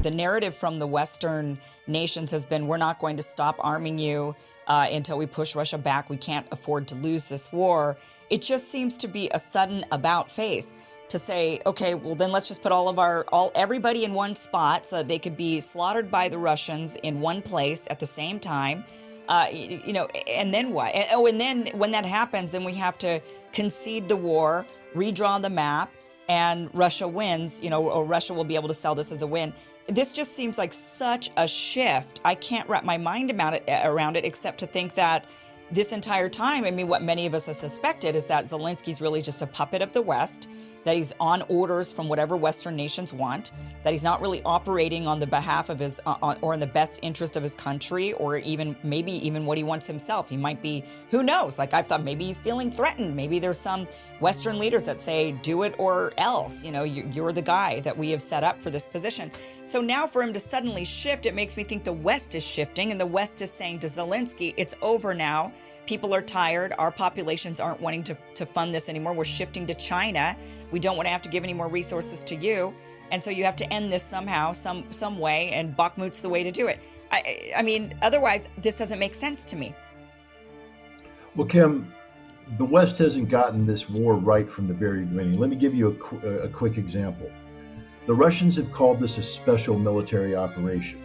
the narrative from the Western nations has been, we're not going to stop arming you until we push Russia back. We can't afford to lose this war. It just seems to be a sudden about face to say, okay, well then let's just put everybody in one spot so that they could be slaughtered by the Russians in one place at the same time. And then what? And then when that happens, then we have to concede the war, redraw the map, and Russia wins, or Russia will be able to sell this as a win. This just seems like such a shift. I can't wrap my mind around it except to think that this entire time, what many of us have suspected is that Zelensky's really just a puppet of the West, that he's on orders from whatever Western nations want, that he's not really operating on the behalf of his, or in the best interest of his country, or maybe even what he wants himself. He might be, who knows? Like, I've thought maybe he's feeling threatened. Maybe there's some Western leaders that say, do it or else, you're the guy that we have set up for this position. So now for him to suddenly shift, it makes me think the West is shifting, and the West is saying to Zelensky, it's over now. People are tired. Our populations aren't wanting to fund this anymore. We're shifting to China. We don't want to have to give any more resources to you. And so you have to end this somehow, some way, and Bakhmut's the way to do it. Otherwise, this doesn't make sense to me. Well, Kim, the West hasn't gotten this war right from the very beginning. Let me give you a quick example. The Russians have called this a special military operation.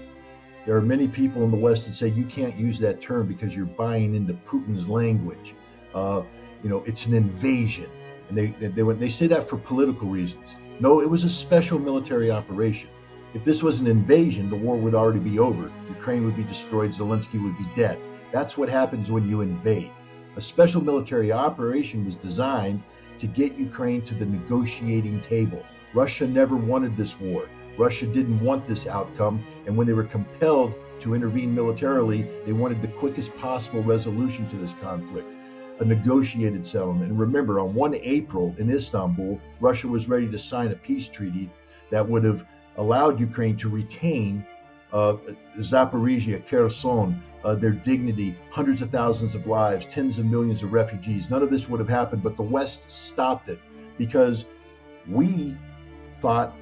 There are many people in the West that say you can't use that term because you're buying into Putin's language. It's an invasion. And they say that for political reasons. No, it was a special military operation. If this was an invasion, the war would already be over. Ukraine would be destroyed. Zelensky would be dead. That's what happens when you invade. A special military operation was designed to get Ukraine to the negotiating table. Russia never wanted this war. Russia didn't want this outcome, and when they were compelled to intervene militarily, they wanted the quickest possible resolution to this conflict, a negotiated settlement. And remember, on 1 April in Istanbul, Russia was ready to sign a peace treaty that would have allowed Ukraine to retain Zaporizhia, Kherson, their dignity, hundreds of thousands of lives, tens of millions of refugees. None of this would have happened, but the West stopped it because we thought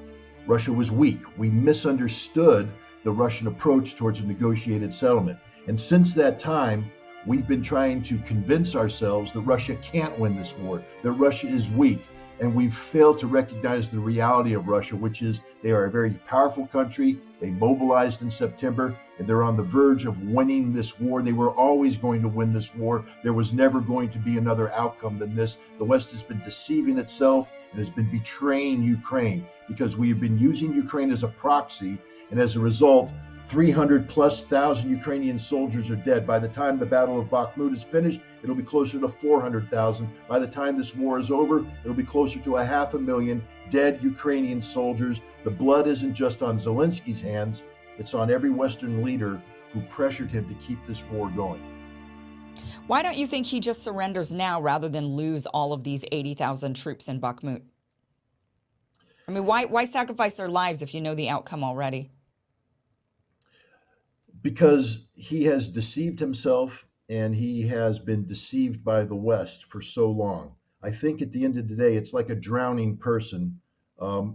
Russia was weak. We misunderstood the Russian approach towards a negotiated settlement. And since that time, we've been trying to convince ourselves that Russia can't win this war, that Russia is weak. And we've failed to recognize the reality of Russia, which is they are a very powerful country. They mobilized in September, and they're on the verge of winning this war. They were always going to win this war. There was never going to be another outcome than this. The West has been deceiving itself and has been betraying Ukraine because we have been using Ukraine as a proxy, and as a result, 300,000+ Ukrainian soldiers are dead. By the time the Battle of Bakhmut is finished, it'll be closer to 400,000. By the time this war is over, it'll be closer to 500,000 dead Ukrainian soldiers. The blood isn't just on Zelensky's hands, it's on every Western leader who pressured him to keep this war going. Why don't you think he just surrenders now rather than lose all of these 80,000 troops in Bakhmut? Why sacrifice their lives if you know the outcome already? Because he has deceived himself and he has been deceived by the West for so long. I think at the end of the day, it's like a drowning person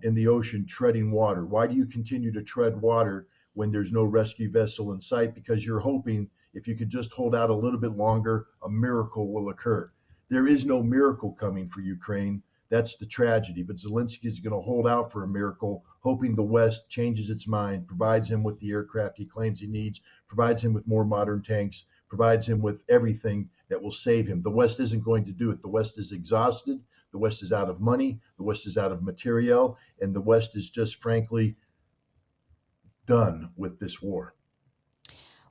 in the ocean treading water. Why do you continue to tread water when there's no rescue vessel in sight? Because you're hoping if you could just hold out a little bit longer, a miracle will occur. There is no miracle coming for Ukraine. That's the tragedy. But Zelensky is going to hold out for a miracle, hoping the West changes its mind, provides him with the aircraft he claims he needs, provides him with more modern tanks, provides him with everything that will save him. The West isn't going to do it. The West is exhausted. The West is out of money. The West is out of materiel. And the West is just frankly done with this war.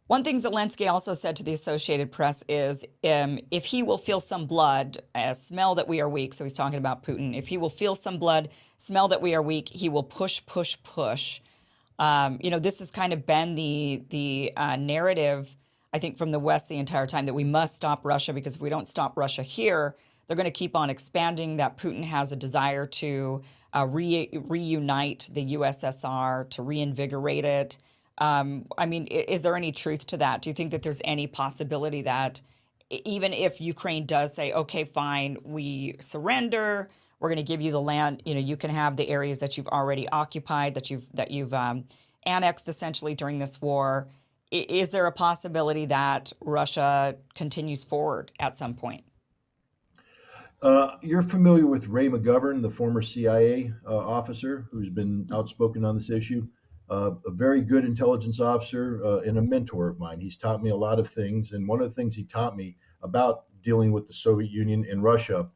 One thing Zelensky also said to the Associated Press is if he will feel some blood, smell that we are weak, so he's talking about Putin, if he will feel some blood, smell that we are weak, he will push, push, push. This has kind of been the narrative, I think, from the West the entire time, that we must stop Russia because if we don't stop Russia here, they're going to keep on expanding, that Putin has a desire to reunite the USSR, to reinvigorate it. Is there any truth to that? Do you think that there's any possibility that even if Ukraine does say, okay, fine, we surrender, we're going to give you the land, you can have the areas that you've already occupied, that you've annexed essentially during this war. Is there a possibility that Russia continues forward at some point? You're familiar with Ray McGovern, the former CIA officer who's been outspoken on this issue. A very good intelligence officer and a mentor of mine. He's taught me a lot of things. And one of the things he taught me about dealing with the Soviet Union and Russia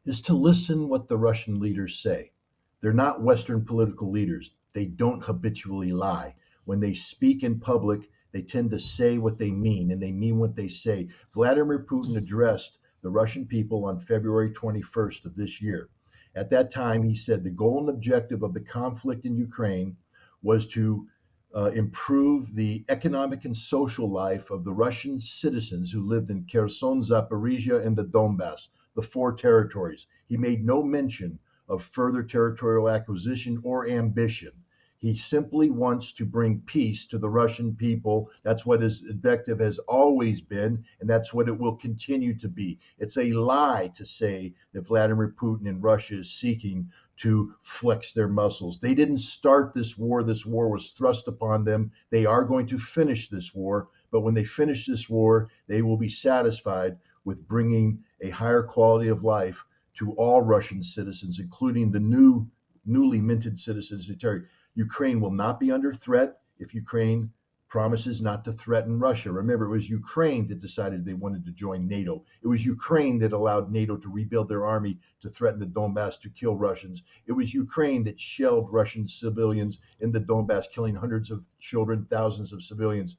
is to listen what the Russian leaders say. They're not Western political leaders. They don't habitually lie. When they speak in public, they tend to say what they mean, and they mean what they say. Vladimir Putin addressed the Russian people on February 21st of this year. At that time, he said the goal and objective of the conflict in Ukraine was to improve the economic and social life of the Russian citizens who lived in Kherson, Zaporizhia, and the Donbass, the four territories. He made no mention of further territorial acquisition or ambition. He simply wants to bring peace to the Russian people. That's what his objective has always been, and that's what it will continue to be. It's a lie to say that Vladimir Putin and Russia is seeking to flex their muscles. They didn't start this war. This war was thrust upon them. They are going to finish this war, but when they finish this war, they will be satisfied with bringing a higher quality of life to all Russian citizens, including the newly minted citizens of territory. Ukraine will not be under threat if Ukraine promises not to threaten Russia. Remember, it was Ukraine that decided they wanted to join NATO. It was Ukraine that allowed NATO to rebuild their army to threaten the Donbass to kill Russians. It was Ukraine that shelled Russian civilians in the Donbass, killing hundreds of children, thousands of civilians.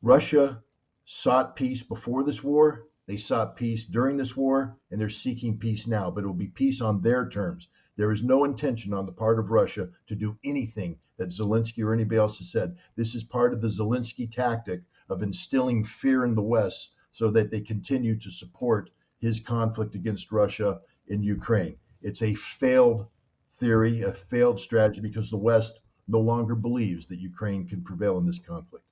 Russia sought peace before this war. They sought peace during this war, and they're seeking peace now, but it will be peace on their terms. There is no intention on the part of Russia to do anything that Zelensky or anybody else has said. This is part of the Zelensky tactic of instilling fear in the West so that they continue to support his conflict against Russia in Ukraine. It's a failed theory, a failed strategy, because the West no longer believes that Ukraine can prevail in this conflict.